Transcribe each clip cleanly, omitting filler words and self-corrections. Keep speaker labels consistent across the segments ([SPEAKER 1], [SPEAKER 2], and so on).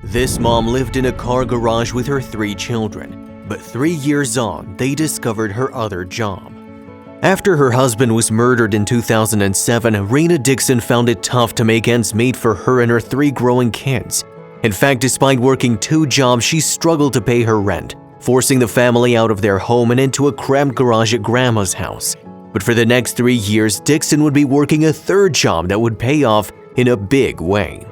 [SPEAKER 1] This mom lived in a car garage with her 3 children, but 3 years on, they discovered her other job. After her husband was murdered in 2007, Rina Dixon found it tough to make ends meet for her and her 3 growing kids. In fact, despite working 2 jobs, she struggled to pay her rent, forcing the family out of their home and into a cramped garage at grandma's house. But for the next 3 years, Dixon would be working a 3rd job that would pay off in a big way.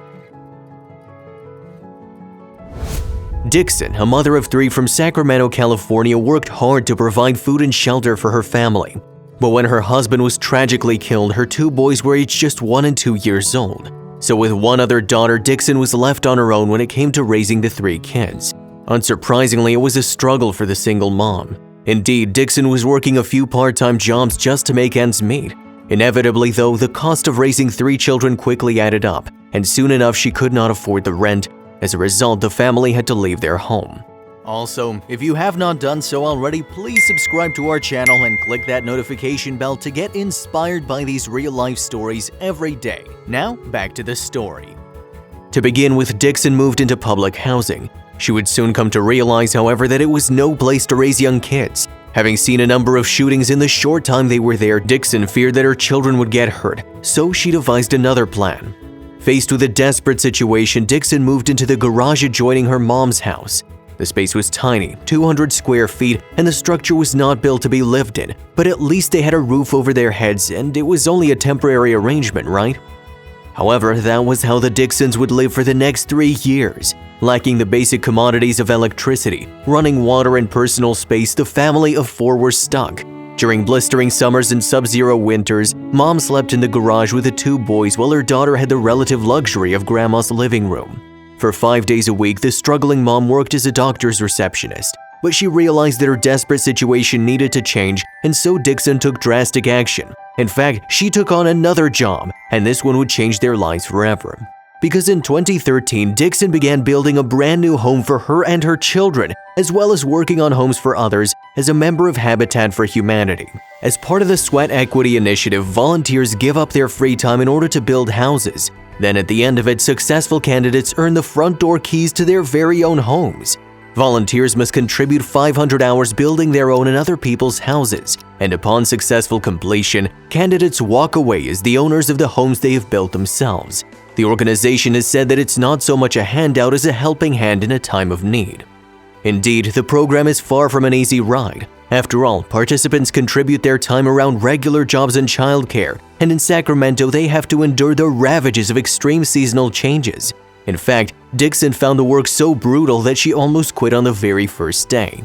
[SPEAKER 1] Dixon, a mother of 3 from Sacramento, California, worked hard to provide food and shelter for her family. But when her husband was tragically killed, her 2 boys were aged just 1 and 2 years old. So with 1 other daughter, Dixon was left on her own when it came to raising the 3 kids. Unsurprisingly, it was a struggle for the single mom. Indeed, Dixon was working a few part-time jobs just to make ends meet. Inevitably, though, the cost of raising 3 children quickly added up, and soon enough she could not afford the rent. As a result, the family had to leave their home. Also, if you have not done so already, please subscribe to our channel and click that notification bell to get inspired by these real-life stories every day. Now, back to the story. To begin with, Dixon moved into public housing. She would soon come to realize, however, that it was no place to raise young kids. Having seen a number of shootings in the short time they were there, Dixon feared that her children would get hurt, so she devised another plan. Faced with a desperate situation, Dixon moved into the garage adjoining her mom's house. The space was tiny, 200 square feet, and the structure was not built to be lived in, but at least they had a roof over their heads, and it was only a temporary arrangement, right? However, that was how the Dixons would live for the next 3 years. Lacking the basic commodities of electricity, running water, and personal space, the family of 4 were stuck. During blistering summers and sub-zero winters, Mom slept in the garage with the 2 boys while her daughter had the relative luxury of Grandma's living room. For 5 days a week, the struggling mom worked as a doctor's receptionist, but she realized that her desperate situation needed to change, and so Dixon took drastic action. In fact, she took on another job, and this one would change their lives forever. Because in 2013, Dixon began building a brand new home for her and her children, as well as working on homes for others as a member of Habitat for Humanity. As part of the Sweat Equity Initiative, volunteers give up their free time in order to build houses. Then at the end of it, successful candidates earn the front door keys to their very own homes. Volunteers must contribute 500 hours building their own and other people's houses, and upon successful completion, candidates walk away as the owners of the homes they have built themselves. The organization has said that it's not so much a handout as a helping hand in a time of need. Indeed, the program is far from an easy ride. After all, participants contribute their time around regular jobs and childcare, and in Sacramento they have to endure the ravages of extreme seasonal changes. In fact, Dixon found the work so brutal that she almost quit on the very first day.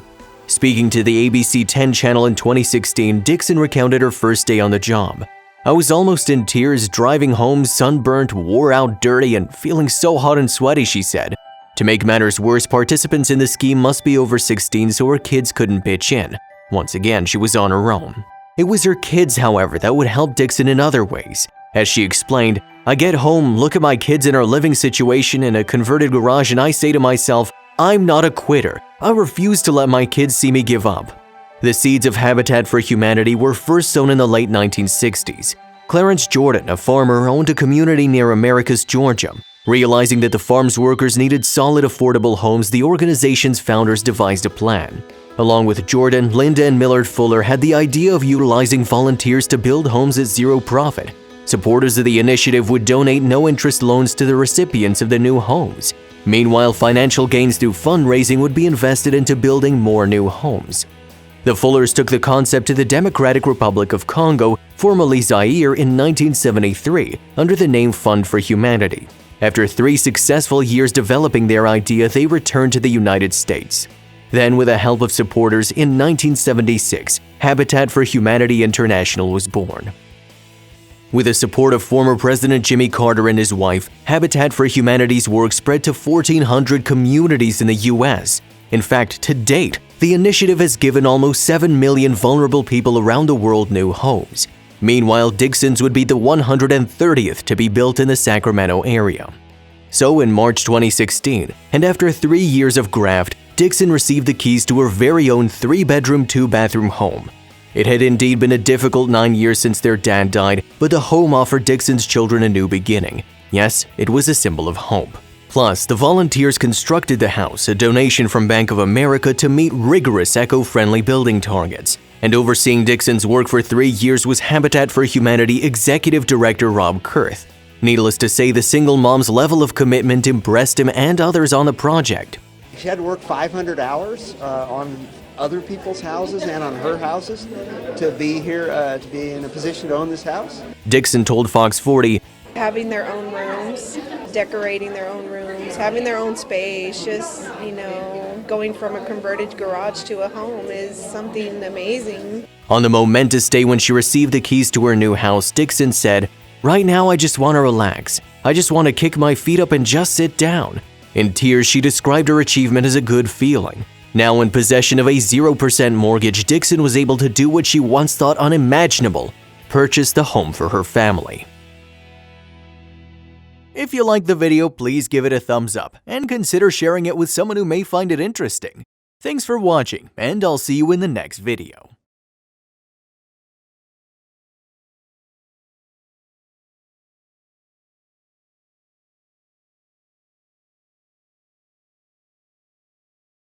[SPEAKER 1] Speaking to the ABC 10 channel in 2016, Dixon recounted her first day on the job. "I was almost in tears driving home, sunburnt, wore out, dirty, and feeling so hot and sweaty," she said. To make matters worse, participants in the scheme must be over 16 so her kids couldn't pitch in. Once again, she was on her own. It was her kids, however, that would help Dixon in other ways. As she explained, "I get home, look at my kids in our living situation in a converted garage, and I say to myself, I'm not a quitter. I refuse to let my kids see me give up." The seeds of Habitat for Humanity were first sown in the late 1960s. Clarence Jordan, a farmer, owned a community near Americus, Georgia. Realizing that the farm's workers needed solid, affordable homes, the organization's founders devised a plan. Along with Jordan, Linda and Millard Fuller had the idea of utilizing volunteers to build homes at zero profit. Supporters of the initiative would donate no-interest loans to the recipients of the new homes. Meanwhile, financial gains through fundraising would be invested into building more new homes. The Fullers took the concept to the Democratic Republic of Congo, formerly Zaire, in 1973 under the name Fund for Humanity. After 3 successful years developing their idea, they returned to the United States. Then, with the help of supporters, in 1976, Habitat for Humanity International was born. With the support of former President Jimmy Carter and his wife, Habitat for Humanity's work spread to 1,400 communities in the U.S. In fact, to date, the initiative has given almost 7 million vulnerable people around the world new homes. Meanwhile, Dixon's would be the 130th to be built in the Sacramento area. So in March 2016, and after 3 years of graft, Dixon received the keys to her very own 3-bedroom, 2-bathroom home. It had indeed been a difficult 9 years since their dad died, but the home offered Dixon's children a new beginning. Yes, it was a symbol of hope. Plus, the volunteers constructed the house, a donation from Bank of America, to meet rigorous eco-friendly building targets. And overseeing Dixon's work for 3 years was Habitat for Humanity Executive Director Rob Kurth. Needless to say, the single mom's level of commitment impressed him and others on the project.
[SPEAKER 2] She had to work 500 hours on other people's houses and on her houses to be here, to be in a position to own this house.
[SPEAKER 1] Dixon told Fox 40,
[SPEAKER 3] having their own rooms, decorating their own rooms, having their own space, just, going from a converted garage to a home is something amazing.
[SPEAKER 1] On the momentous day when she received the keys to her new house, Dixon said, "Right now I just want to relax. I just want to kick my feet up and just sit down." In tears, she described her achievement as a good feeling. Now in possession of a 0% mortgage, Dixon was able to do what she once thought unimaginable: purchase the home for her family. If you liked the video, please give it a thumbs up and consider sharing it with someone who may find it interesting. Thanks for watching, and I'll see you in the next video.